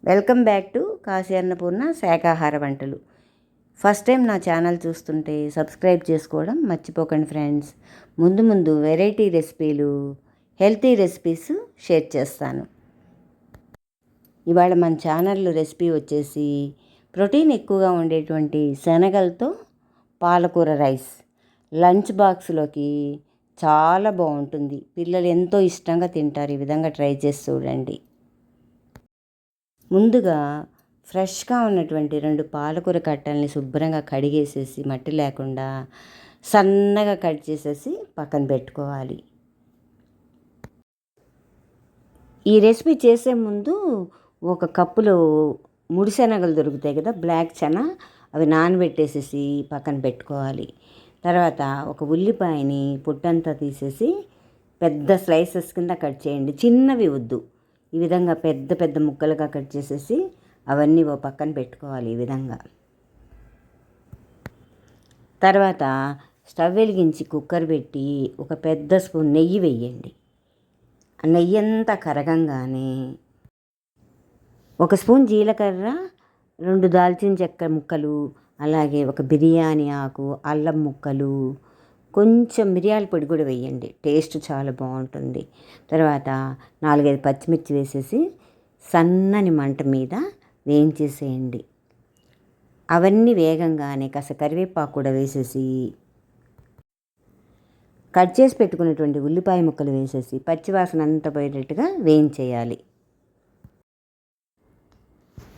Welcome back to Kashi Annapurna శాకాహార వంటలు. First time నా ఛానల్ చూస్తుంటే సబ్స్క్రైబ్ చేసుకోవడం మర్చిపోకండి ఫ్రెండ్స్. ముందు వెరైటీ రెసిపీలు, హెల్తీ రెసిపీస్ షేర్ చేస్తాను. ఇవాళ మన ఛానల్లో రెసిపీ వచ్చేసి ప్రోటీన్ ఎక్కువగా ఉండేటువంటి శనగలతో పాలకూర రైస్. లంచ్ బాక్స్లోకి చాలా బాగుంటుంది. పిల్లలు ఎంతో ఇష్టంగా తింటారు. ఈ విధంగా ట్రై చేసి చూడండి. ముందుగా ఫ్రెష్గా ఉన్నటువంటి 2 పాలకూర కట్టల్ని శుభ్రంగా కడిగేసేసి మట్టి లేకుండా సన్నగా కట్ చేసేసి పక్కన పెట్టుకోవాలి. ఈ రెసిపీ చేసే ముందు ఒక కప్పులో ముడి శనగలు దొరుకుతాయి కదా, బ్లాక్ చనా, అవి నానబెట్టేసేసి పక్కన పెట్టుకోవాలి. తర్వాత ఒక ఉల్లిపాయని పుట్టంతా తీసేసి పెద్ద స్లైసెస్ కింద కట్ చేయండి. చిన్నవి వద్దు, ఈ విధంగా పెద్ద పెద్ద ముక్కలుగా కట్ చేసేసి అవన్నీ ఓ పక్కన పెట్టుకోవాలి. ఈ విధంగా తర్వాత స్టవ్ వెలిగించి కుక్కర్ పెట్టి ఒక పెద్ద స్పూన్ నెయ్యి వేయండి. ఆ నెయ్యి అంతా కరగంగానే 1 స్పూన్ జీలకర్ర, 2 దాల్చిన చెక్క ముక్కలు, అలాగే ఒక బిర్యానీ ఆకు, అల్లం ముక్కలు, కొంచెం మిరియాల పొడి కూడా వేయండి. టేస్ట్ చాలా బాగుంటుంది. తర్వాత 4-5 పచ్చిమిర్చి వేసేసి సన్నని మంట మీద వేయించేసేయండి. అవన్నీ వేగంగానే కాస్త కరివేపాకు కూడా వేసేసి కట్ చేసి పెట్టుకున్నటువంటి ఉల్లిపాయ ముక్కలు వేసేసి పచ్చివాసన అంతా పోయేటట్టుగా వేయించేయాలి.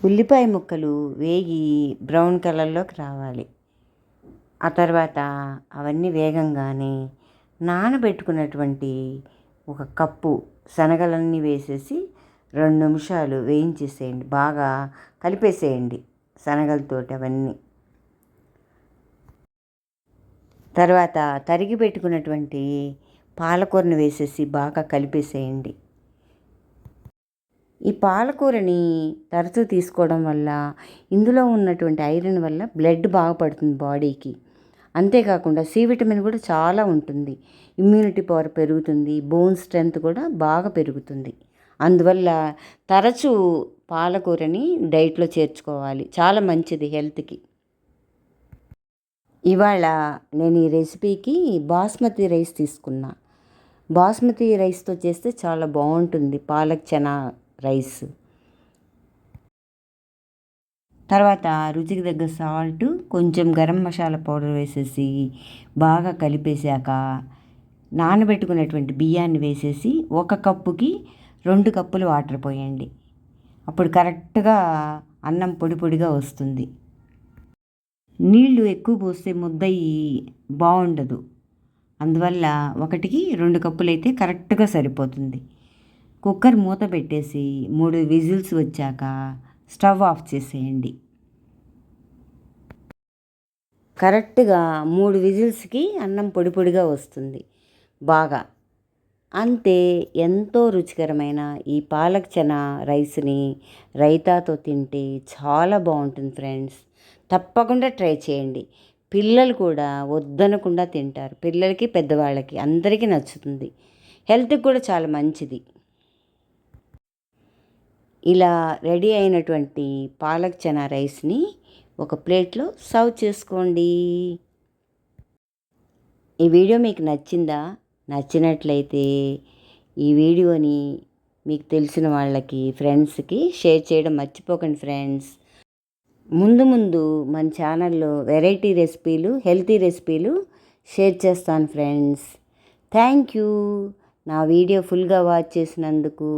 ఉల్లిపాయ ముక్కలు వేగి బ్రౌన్ కలర్లోకి రావాలి. ఆ తర్వాత అవన్నీ వేగంగానే నానబెట్టుకున్నటువంటి 1 కప్పు శనగలన్నీ వేసేసి 2 నిమిషాలు వేయించేసేయండి. బాగా కలిపేసేయండి శనగలతోటి అవన్నీ. తర్వాత తరిగి పెట్టుకున్నటువంటి పాలకూరని వేసేసి బాగా కలిపేసేయండి. ఈ పాలకూరని తరచూ తీసుకోవడం వల్ల ఇందులో ఉన్నటువంటి ఐరన్ వల్ల బ్లడ్ బాగా పడుతుంది బాడీకి. అంతేకాకుండా సి విటమిన్ కూడా చాలా ఉంటుంది. ఇమ్యూనిటీ పవర్ పెరుగుతుంది. బోన్ స్ట్రెంత్ కూడా బాగా పెరుగుతుంది. అందువల్ల తరచూ పాలకూరని డైట్లో చేర్చుకోవాలి. చాలా మంచిది హెల్త్కి. ఇవాళ నేను ఈ రెసిపీకి బాస్మతి రైస్ తీసుకున్నా. బాస్మతి రైస్తో చేస్తే చాలా బాగుంటుంది పాలక్ చనా రైస్. తర్వాత రుచికి తగ్గ సాల్ట్, కొంచెం గరం మసాలా పౌడర్ వేసేసి బాగా కలిపేశాక నానబెట్టుకున్నటువంటి బియ్యాన్ని వేసేసి 1 కప్పుకి 2 కప్పులు వాటర్ పోయండి. అప్పుడు కరెక్ట్గా అన్నం పొడి పొడిగా వస్తుంది. నీళ్లు ఎక్కువ పోస్తే ముద్దయి బాగుండదు. అందువల్ల 1కి 2 కప్పులు అయితే కరెక్ట్గా సరిపోతుంది. కుక్కర్ మూత పెట్టేసి 3 విజిల్స్ వచ్చాక స్టవ్ ఆఫ్ చేసేయండి. కరెక్ట్గా 3 విజిల్స్కి అన్నం పొడి పొడిగా వస్తుంది బాగా. అంతే, ఎంతో రుచికరమైన ఈ పాలక్ చనా రైస్ని రైతాతో తింటే చాలా బాగుంటుంది ఫ్రెండ్స్. తప్పకుండా ట్రై చేయండి. పిల్లలు కూడా వద్దనకుండా తింటారు. పిల్లలకి, పెద్దవాళ్ళకి అందరికీ నచ్చుతుంది. హెల్త్కి కూడా చాలా మంచిది. ఇలా రెడీ అయినటువంటి పాలక్ చనా రైస్ని ఒక ప్లేట్లో సర్వ్ చేసుకోండి. ఈ వీడియో మీకు నచ్చిందా? నచ్చినట్లయితే ఈ వీడియోని మీకు తెలిసిన వాళ్ళకి, ఫ్రెండ్స్కి షేర్ చేయడం మర్చిపోకండి ఫ్రెండ్స్. ముందు మన ఛానల్లో వెరైటీ రెసిపీలు, హెల్తీ రెసిపీలు షేర్ చేస్తాను ఫ్రెండ్స్. థ్యాంక్ యూ నా వీడియో ఫుల్గా వాచ్ చేసినందుకు.